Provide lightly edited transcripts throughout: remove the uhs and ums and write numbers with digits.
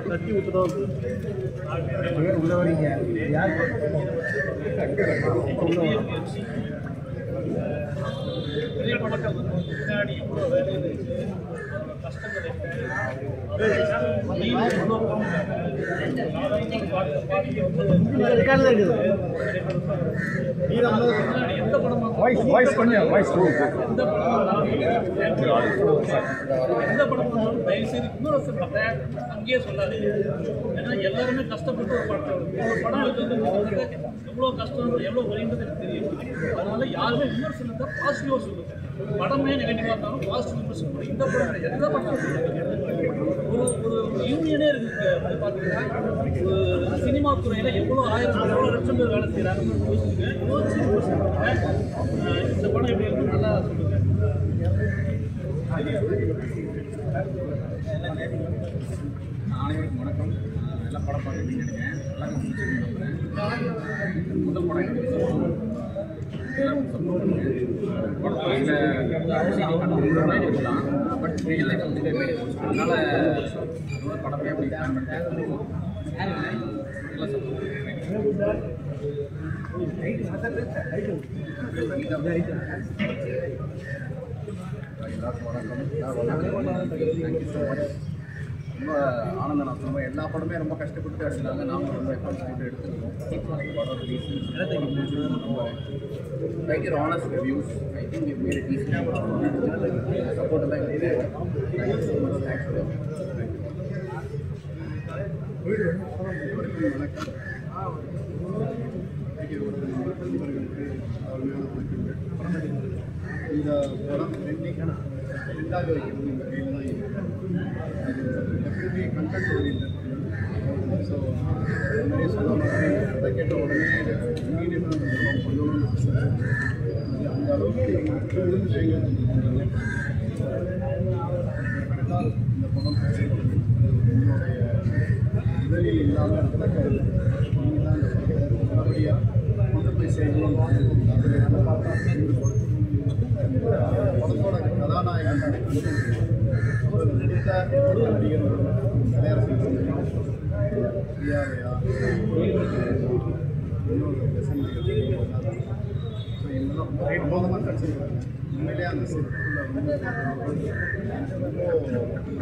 தட்டி ஊற்றுதான் உள்ள வரீங்க யார் முன்னாடி எவ்வளோ வேலை கஷ்டங்கள் எந்த படமா தயவுசெய்து இன்னொரு அங்கேயே சொல்லாதீங்க. ஏன்னா எல்லாருமே கஷ்டப்பட்டு ஒரு படம் எடுக்கிறது எவ்வளோ கஷ்டம் எவ்வளோ வரைன்றது எனக்கு தெரியும். அதனால யாருமே விமர்சனத்தை பாசிட்டிவாக சொல்லுங்க. படமே நெகட்டிவாக இருந்தாலும் பாசிட்டிவ் விமர்சனம் பண்ணி இந்த படம் எந்த படம் ஒரு யூனியனே இருக்குது. அது பார்த்தீங்கன்னா ஒரு சினிமா துறையில் எவ்வளோ லட்சம் பேர் வேலை செய்கிறாங்கன்னு யோசிச்சு இந்த படம் எப்படி இருக்கு நல்லா சொல்லுங்க. அனைவருக்கும் வணக்கம். நல்ல படம் பார்த்துருக்கீங்க நினைக்கிறேன். முதல் படம் எல்லாருக்கும் சப்போர்ட் பண்ணுங்க. படத்தில் இருக்கலாம் பட் ரியல் லைஃப் வந்து அதனால படமே அப்படி பிளான் பண்ணிட்டேன். எல்லாம் சப்போர்ட் எல்லாருக்கும் வணக்கம். Thank you so much. ரொம்ப ஆனந்தம். நான் ரொம்ப எல்லா படமே ரொம்ப கஷ்டப்பட்டு எடுத்துனாங்க. நாமளும் ரொம்ப எஃபர்ட்ஸ் போட்டு எடுத்துருக்கோம். படம் right honest reviews. I think you made decent support தான் இருக்குது. Thank you so much. தேங்க்ஸ் வணக்கம். இந்த படம் ரெண்டாவது வைக்கணும் இந்த கையில் தான் இருக்குது. எப்பயுமே கண்டென்ட் ஓரியன்ட். ஸோ நிறைய சொல்ல கதை கேட்ட உடனே இமீடியட்டாக அந்த படம் பண்ணணும்னு ஆசை. அந்த அளவுக்கு முக்கிய விஷயங்கள் இந்த படம் என்னுடைய உதவியில் இல்லாமல் இருக்கிற நீங்கள் தான் இந்த படத்தை நல்லபடியாக கொண்டு போய் செய்யணும். படத்தோட கதாநாயகன் ஒரு நடித்த நடிகர் கலையரசு இன்னொரு ஸோ இவங்கெல்லாம் பிரமாதமாக கடிச்சிருக்காங்க. உண்மையிலே அந்த செட்டுக்குள்ள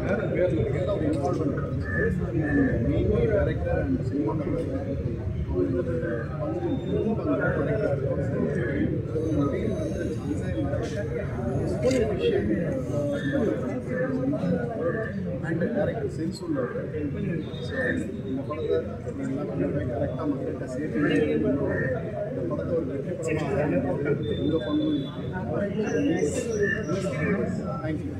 வேறு பேரில் இருக்கிற ஒரு involvement main director and cinematographer and director sense உள்ளவர். ஸோ இந்த படத்தை எல்லாம் கரெக்டாக மக்கள்கிட்ட சேர்த்து இந்த படத்தை ஒரு வெற்றி படமாக உங்கள் பங்கு. தேங்க்யூ.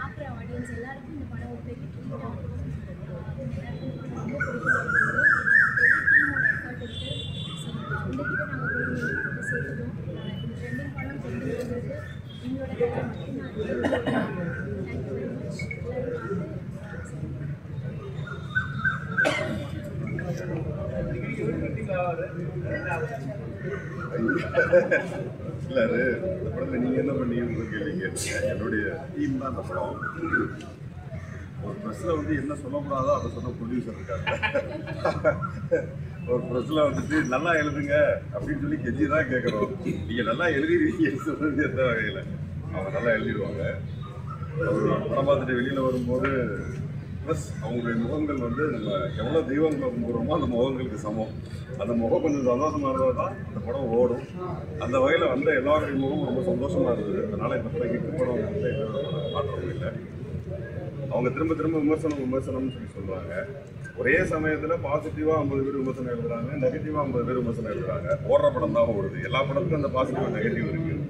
பார்க்குற ஆடியன்ஸ் எல்லாருக்கும் இந்த படம் ஒரு பெரிய ட்ரீட்டாக ரொம்ப பெரிய டீமோட எஃபர்ட் இருக்குது. ஸோ இந்த கிட்ட நாங்கள் போய் சேர்த்துட்டோம். இந்த ரெண்டு படம் சேர்த்துக்கிறது எங்களோட கதை மட்டும்தான். இல்லை அது இந்த படத்தில் நீங்கள் என்ன பண்ணீங்கன்னு கேள்வி கேட்டீங்க. என்னுடைய டீம் தான் அந்த படம். ஒரு ப்ரெஸ்ஸில் வந்து என்ன சொல்லக்கூடாதோ அதை சொன்ன ப்ரொடியூசர் இருக்காங்க. ஒரு ப்ரெஸ்ஸில் வந்துட்டு நல்லா எழுதுங்க அப்படின்னு சொல்லி கெஞ்சி தான் கேட்குறோம். நீங்கள் நல்லா எழுதிடுவீங்கன்னு சொல்கிறது எந்த வகையில் அவங்க நல்லா எழுதிடுவாங்க. ஒரு படம் பார்த்துட்டு வெளியில் வரும்போது ப்ளஸ் அவங்களுடைய முகங்கள் வந்து நம்ம எவ்வளோ தெய்வங்களை கும்பிட்றோமோ அந்த முகங்களுக்கு சமம். அந்த முகம் கொஞ்சம் சந்தோஷமாக இருந்தால் தான் அந்த படம் ஓடும். அந்த வகையில் வந்த எல்லாருடைய முகமும் ரொம்ப சந்தோஷமாக இருந்தது. அதனால் இந்த படம் ஹிட் படம் வந்து மாற்றமும் இல்லை. அவங்க திரும்ப திரும்ப விமர்சனம்னு சொல்லி சொல்லுவாங்க. ஒரே சமயத்தில் பாசிட்டிவாக 50 பேர் விமர்சனம் எழுதுறாங்க, நெகட்டிவாக 50 பேர் விமர்சனம் எழுதுறாங்க. ஓடுற படம் தான் ஓடுது. எல்லா படத்துக்கும் அந்த பாசிட்டிவ் நெகட்டிவ் இருக்குது.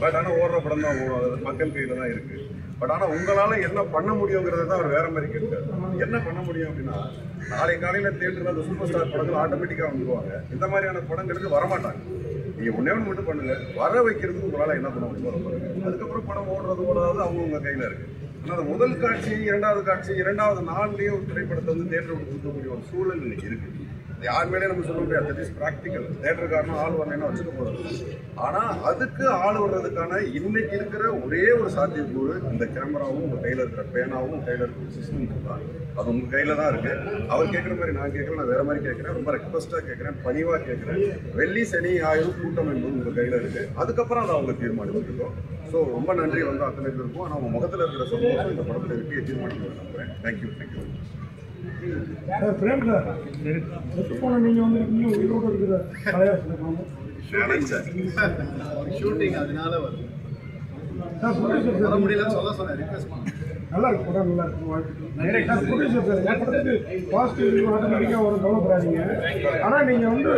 பட் ஆனால் ஓடுற படம் தான் ஓடும். அது மக்கள் கையில் தான் இருக்குது. பட் ஆனால் உங்களால் என்ன பண்ண முடியுங்கிறத தான் அவர் வேறு மாதிரி கேட்காரு. என்ன பண்ண முடியும் அப்படின்னா, நாளை காலையில் தேட்டரில் அந்த சூப்பர் ஸ்டார் படங்கள் ஆட்டோமேட்டிக்காக வந்துடுவாங்க. இந்த மாதிரியான படங்களுக்கு வரமாட்டாங்க. நீங்கள் ஒன்றே ஒன்று மட்டும் பண்ணுங்கள், வர வைக்கிறதுக்கு உங்களால் என்ன பண்ண முடியுமோ அதை பண்ணுங்கள். அதுக்கப்புறம் படம் ஓடுறது அவங்க உங்கள் கையில் இருக்குது. ஆனால் அந்த முதல் காட்சி, இரண்டாவது காட்சி, இரண்டாவது நாள்லேயே ஒரு திரைப்படத்தை வந்து தேட்டரை விட்டு கொடுக்கக்கூடிய ஒரு சூழல் இன்னைக்கு இருக்குது. யார் மேலே நம்ம சொல்ல முடியாது. That is practical. தேட்டருக்காரனும் ஆள் வரலைன்னா வச்சுக்க போகிறது. ஆனால் அதுக்கு ஆள் வர்றதுக்கான இன்னைக்கு இருக்கிற ஒரே ஒரு சாத்தியக்கூறு இந்த கேமராவும் உங்கள் கையில் இருக்கிற பேனாவும் உங்கள் கையில் இருக்கிற சிஸ்டம் தான். அது உங்கள் கையில் தான் இருக்குது. அவர் கேட்குற மாதிரி நான் கேட்குறேன், நான் வேறு மாதிரி கேட்குறேன், ரொம்ப ரெக்வஸ்ட்டாக கேட்குறேன், பணிவாக கேட்குறேன். வெள்ளி சனி ஞாயிறு கூட்டம் என்பது உங்கள் கையில் இருக்குது. அதுக்கப்புறம் அதை அவங்க தீர்மானிச்சிருக்கோம். ஸோ ரொம்ப நன்றி வந்து அத்தனை பேருக்கும். ஆனால் அவங்க முகத்தில் இருக்கிற சந்தோஷம் இந்த படத்தில் வெற்றியை தீர்மானிக்க நம்புகிறேன். தேங்க்யூ. நீங்க வந்து உயிரோடு இருக்கிற ஷூட்டிங் அதனால வருது. நல்லா இருக்கு படம், நல்லா இருக்கு. பாசிட்டிவ் ஆட்டோமேட்டிக்காக ஒரு கவலைப்படாதீங்க. ஆனால் நீங்கள் வந்து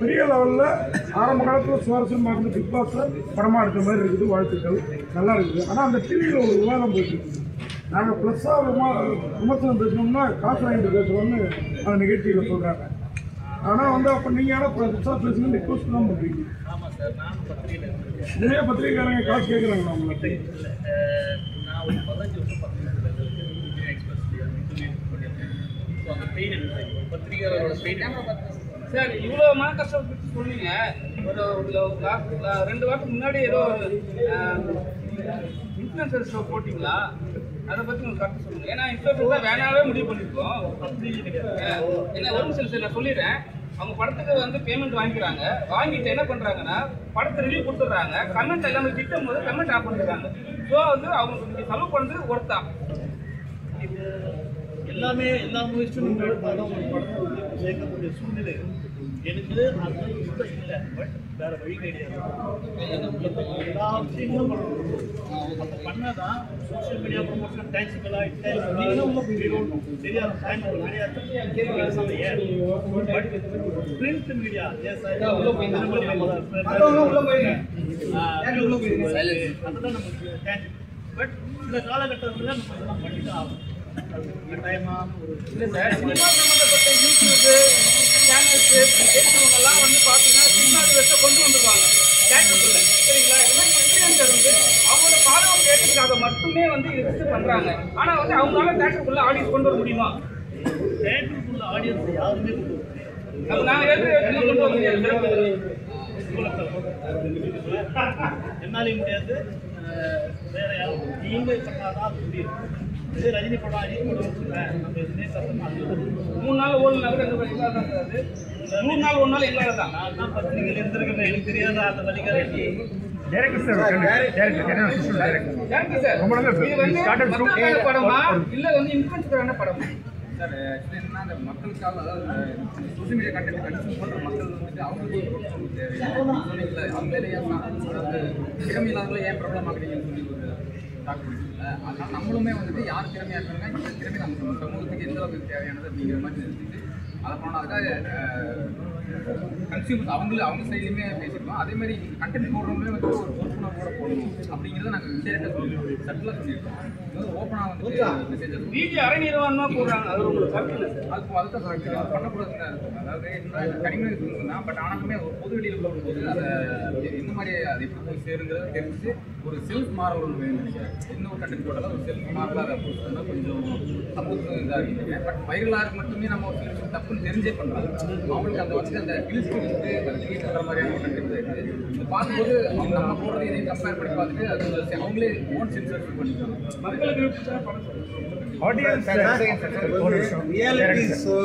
பெரிய லெவலில் ஆரம்ப காலத்தில் சுவாரஸ்யமாக இருந்து பிக் பாஸில் படமாக எடுத்த மாதிரி இருக்குது. வாழ்த்துக்கள், நல்லா இருக்குது. ஆனால் அந்த டிவியில் ஒரு விவாதம் போயிட்டு இருக்குது. நாங்கள் ப்ளஸ்ஸாக விமர்சனம் பேசணும்னா காசு வாங்கிட்டு பேசுகிறோம்னு அந்த நிகழ்ச்சியில் சொல்கிறாங்க. ஆனால் வந்து அப்போ நீங்கள் ஆனால் ப்ளஸ்ஸாக பேசணும்னு ரிக்வஸ்ட் தான் பண்ணுறீங்க. ஆமாம் சார், நானும் பத்திரிகையில் நிறைய பத்திரிகைக்காரங்க காசு கேட்குறாங்களா உங்களுக்கு? நான் ஒரு 15 வருஷம் பத்திரிகை எக்ஸ்பிரஸ்லேயே இன்டர்வியூ பண்ணியிருக்கேன். ஸோ அந்த பெயின் எனக்கு தெரியும். பத்திரிகையாளரோட பெயின் சார். இவ்வளோ மன கஷ்டப்பட்டு சொன்னீங்க. ஒரு 2 வாரத்துக்கு முன்னாடி ஏதோ இன்ஃப்ளூயன்சர் ஷோ போட்டிங்களா? அதை பற்றி உங்களுக்கு கருத்து சொல்லுங்கள். ஏன்னா இன்ஃப்ளூயன்சர் தான் வேணாவே முடிவு பண்ணியிருக்கோம். அப்படி கிடையாது. ஏன்னா ஒரு நிமிஷம் சார் நான் சொல்லிடுறேன். அவங்க படத்துக்கு வந்து பேமெண்ட் வாங்கிக்கிறாங்க. வாங்கிட்டு என்ன பண்ணுறாங்கன்னா படத்தை ரிவ்யூ கொடுத்துட்றாங்க. கமெண்ட் எல்லாமே திட்டும் போது கமெண்ட் ஆஃப் பண்ணிடுறாங்க. ஸோ வந்து அவங்க செலவு பண்ணுறது ஒருத்தான். இது எல்லாமே எல்லா முயற்சியும் நம்ம எடுத்தாலும் ஒரு படத்தை வந்து சேர்க்கக்கூடிய சூழ்நிலை எனக்கு அது இஷ்டம் இல்லை. பட் வேறு வழி கிடையாது. எல்லா விஷயங்களும் பண்ணணும். அப்போ பண்ணால் தான் சோஷியல் மீடியா ப்ரொமோஷன் டாக்ஸிக்கலாக தெரியாது. பட் பிரிண்ட் மீடியா அதுதான் நமக்கு டேக்ஸ். பட் இந்த காலகட்டத்தில் நம்ம இதெல்லாம் பண்ணிட்டு ஆகும். கட்டாயமான ஒரு இல்லை சார், சினிமா சம்மந்தப்பட்ட யூடியூப்பு சேனல்ஸு பேசுகிறவங்கெல்லாம் வந்து பார்த்தீங்கன்னா சினிமாவை வச்சு கொண்டு வந்துடுவாங்க தேட்டருக்குள்ள. சரிங்களா? இது மாதிரி இன்ஃப்ளூயன்சர் வந்து அவங்களோட ஃபாலோவர் தேட்டருக்காக மட்டுமே வந்து இது வச்சு பண்ணுறாங்க. ஆனால் வந்து அவங்களால தேட்டருக்குள்ள ஆடியன்ஸ் கொண்டு வர முடியுமா? தேட்டருக்குள்ள ஆடியன்ஸ் யாருமே கொண்டு வர முடியாது. அப்போ நான் கொண்டு வர முடியாது. என்னாலே முடியாது. வேற யாரும் நீங்கள் பண்ணாதான் அது முடியும். இதே ரஜினி படம் அஜித் படம் வச்சுருக்கேன். நம்ம எதுவுமே கஷ்டமாக 3 நாள் ஓடுனாலும் எந்த வழிகாக தான் சார். அது 3 நாள் 1 நாள் எங்களால் தான். நான் தான் பத்திரிகையில் இருந்திருக்கேன். எனக்கு தெரியாத அந்த வழிகாட்டி டேரக்டர் சார், இது வந்து மக்களுக்கான படமா இல்லை வந்து இன்ஃப்ளூயன்ஸுக்கான படமா? சார் ஆக்சுவலி என்னன்னா, அந்த மக்களுக்காக, அதாவது சோஷியல் மீடியா கண்டென்ட் கன்சியூம் பண்ணுற மக்கள் வந்துட்டு அவங்களுக்கு தேவையில்லை. அவங்க ஏன் திறமை இல்லாதவங்களும் ஏன் ப்ராப்ளம் ஆகுறீங்கன்னு சொல்லி ஒரு டாக் பண்ணிட்டு அதனால நம்மளுமே வந்துட்டு யார் திறமையாக இருக்காங்க இந்த திறமை நம்ம சமூகத்துக்கு எந்த அளவுக்கு தேவையானது அப்படிங்கிற மாதிரி இருந்துட்டு அதை பண்ணாதுக்காக கன்சியூமர்ஸ் அவங்க சைட்லையுமே பேசியிருக்கோம். அதே மாதிரி கண்டென்ட் போடுறவங்களே வந்து ஒரு பொறுப்புணர்வோட போடணும் அப்படிங்கிறத நாங்கள் இன்டெரக்டாக சொல்லியிருக்கோம், சட்டிலாக சொல்லியிருக்கோம். ஓப்பனாக வந்து மெசேஜஸ் வீடியோ அரை நிறுவனமாக போடுறாங்க, அது உங்களுக்கு கருத்து அதுதான் பண்ணக்கூடாதுன்னு இருக்கும். அதாவது கனிமொழி சொல்லுங்கன்னா பட் ஆனாலுமே ஒரு பொது வெளியில் போகும்போது அதை இந்த மாதிரி அது எப்படி போய் சேருங்கிறத தெரிஞ்சு ஒரு செல்ஃப் மாரல் ஒன்று வேணும்னு நினைக்கிறேன். இன்னொரு கண்டென்ட் போட்டாலும் ஒரு செல்ஃப் மாரலாக அதை போஸ்ட் பண்ணால் கொஞ்சம் சமூகத்துக்கு இதாக இருக்குங்க. பட் வைரலாக மட்டுமே நம்ம ஒரு சில விஷயம் தப்புன்னு தெரிஞ்சே பண்ணுறாங்க. அவங்களுக்கு அந்த வந்து அந்த கிழிச்சு வந்து கிரியேட் பண்ணுற மாதிரியான ஒரு கண்டென்ட் இருக்குது. இது பார்க்கும்போது அவங்க நம்ம போடுறது இதையும் கம்பேர் பண்ணி பார்த்துட்டு அது அவங்களே ஓன் சென்சர் பண்ணிக்கிறாங்க. மக்களுக்கு ரியாலிட்டி ஷோ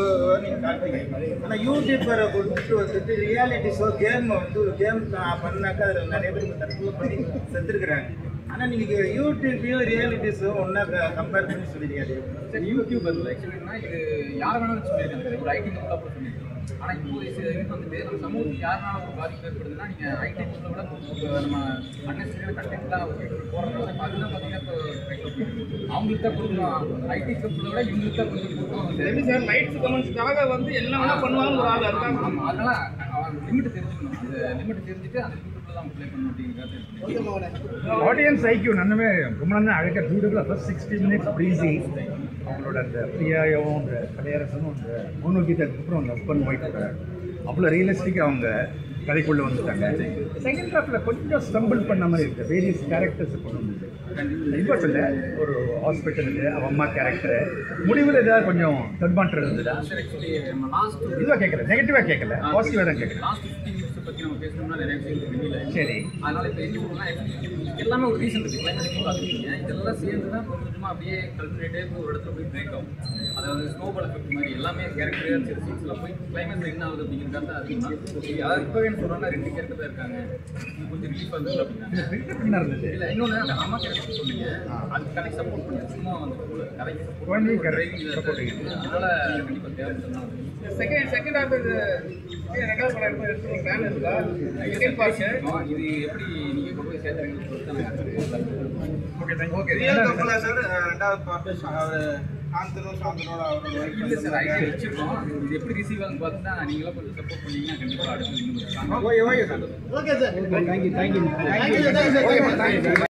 நீங்கள் காட்டுறீங்க. ஆனால் யூடியூப்பரை கொடுத்துட்டு வந்துட்டு ரியாலிட்டி ஷோ கேம் வந்து கேம் பண்ணாக்கா அதில் நிறைய பேர் தற்கொலை பண்ணி செத்துருக்குறாங்க. ஆனால் நீங்கள் யூடியூப்பையும் ரியாலிட்டி ஷோ ஒன்றா கம்பேர் பண்ணி சொல்லியிருக்காரு. சரி, யூடியூப் அதில் ஆக்சுவலினா இது யார் வேணாலும் சொல்லியிருக்காங்க, ஒரு ஐடி கூட போய் சொல்லியிருக்காங்க. ஆனால் இப்போ இது வந்துட்டு நம்ம சமூகத்துக்கு யாருனால ஒரு பாதிப்பு ஏற்படுதுன்னா நீங்கள் ஐடி கூட விட நம்ம அன்னெசரியான கண்டென்ட்லாம் போடுறதுனால அதெல்லாம் பார்த்தீங்கன்னா இப்போ அவங்களுக்கு தான் கொடுக்கணும், ஐடி கம்பெனியை விட இவங்களுக்கு தான் கொஞ்சம் கொடுக்கணும். சார் லைட்ஸ் கமெண்ட்ஸ்க்காக வந்து எல்லாம் வேணா பண்ணுவாங்க ஒரு ஆள் இருக்காங்க. ஆமாம், அதனால் லிமிட் தெரிஞ்சுக்கணும். அந்த லிமிட் தெரிஞ்சுட்டு அந்த லிமிட்டில் தான் ப்ளே பண்ணணும் அப்படிங்கிறத. ஆடியன்ஸ் ஐக்கியூ நன்னுமே ரொம்ப நல்லா அழகாக பியூட்டிஃபுல்லாக ஃபர்ஸ்ட் 60 minutes ப்ரீஸி அவங்களோட அந்த பிரியாயும் அந்த கலையரசனும் அந்த மூணுகீதத்துக்கு அப்புறம் அந்த ஹஸ்பண்ட் ஒய்ஃபோட அவ்வளோ ரியலிஸ்டிக்காக அவங்க கதைக்குள்ளே வந்துட்டாங்க. செகண்ட் ஹாஃபில் கொஞ்சம் ஸ்டம்பிள் பண்ண மாதிரி இருக்குது, வேரியஸ் கேரக்டர்ஸ் கொண்டு வந்தது. இப்போ சொல்ல ஒரு ஹாஸ்பிட்டலுக்கு அவன் அம்மா கேரக்டரு முடிவில் ஏதாவது கொஞ்சம் தடுமாற்றம் இருந்ததா? நம்ம லாஸ்ட் இதுவாக கேட்கல, நெகட்டிவாக கேட்கல, பாசிட்டிவாக தான் கேட்கல. லாஸ்ட் 50 minutes பற்றி நம்ம பேசணும்னா நிறைய விஷயம் தெரியல. சரி, அதனால் இப்போ என்ன பண்ணால் எல்லாமே ஒரு ரீசன் இருக்குது. கிளைமேட் பார்த்துருக்கீங்க, இதெல்லாம் சேர்ந்து தான் கொஞ்சம் கொஞ்சமாக அப்படியே கல்குலேட்டே ஒரு இடத்துல போய் பிரேக் ஆகும். அதாவது ஸ்னோபால் எஃபெக்ட் மாதிரி எல்லாமே கேரக்டர் சீன்ஸில் போய் கிளைமேட் என்ன ஆகுது அப்படிங்கிறத அதிகமாக அதாவது இப்போவே என்ன சொல்கிறாங்கன்னா 2 கேரக்டர் தான் இருக்காங்க, இது கொஞ்சம் ரிலீஃப் ஆகுது அப்படின்னா என்ன இருந்தது? இல்லை இன்னொன்று அந்த அம்மா கேரக்டர் சொன்னீங்க, அதுக்கு கனெக்ட் சப்போர்ட் பண்ணி சும்மா வந்து கதைக்கு குழந்தைங்க டிரைவிங் அதனால் கண்டிப்பாக தேவைப்படுதுன்னா செகண்ட் ஹாஃப் இது ரெண்டாவது படம் எடுத்து பிளான் இருக்கா? செகண்ட் பார்ட் இது எப்படி நீங்கள் கொண்டு போய் சேர்த்துறீங்கன்னு சொல்லிட்டு ஓகே ரியல் கப்பலா சார் ரெண்டாவது பார்ட் சாந்தனோட அவரோட இல்லை சார் ஐடியா வச்சுருக்கோம். இது எப்படி ரிசீவ் ஆகுன்னு பார்த்து தான் நீங்களாம் கொஞ்சம் சப்போர்ட் பண்ணீங்கன்னா கண்டிப்பாக அடுத்து இன்னும் okay sir. Okay sir, thank you.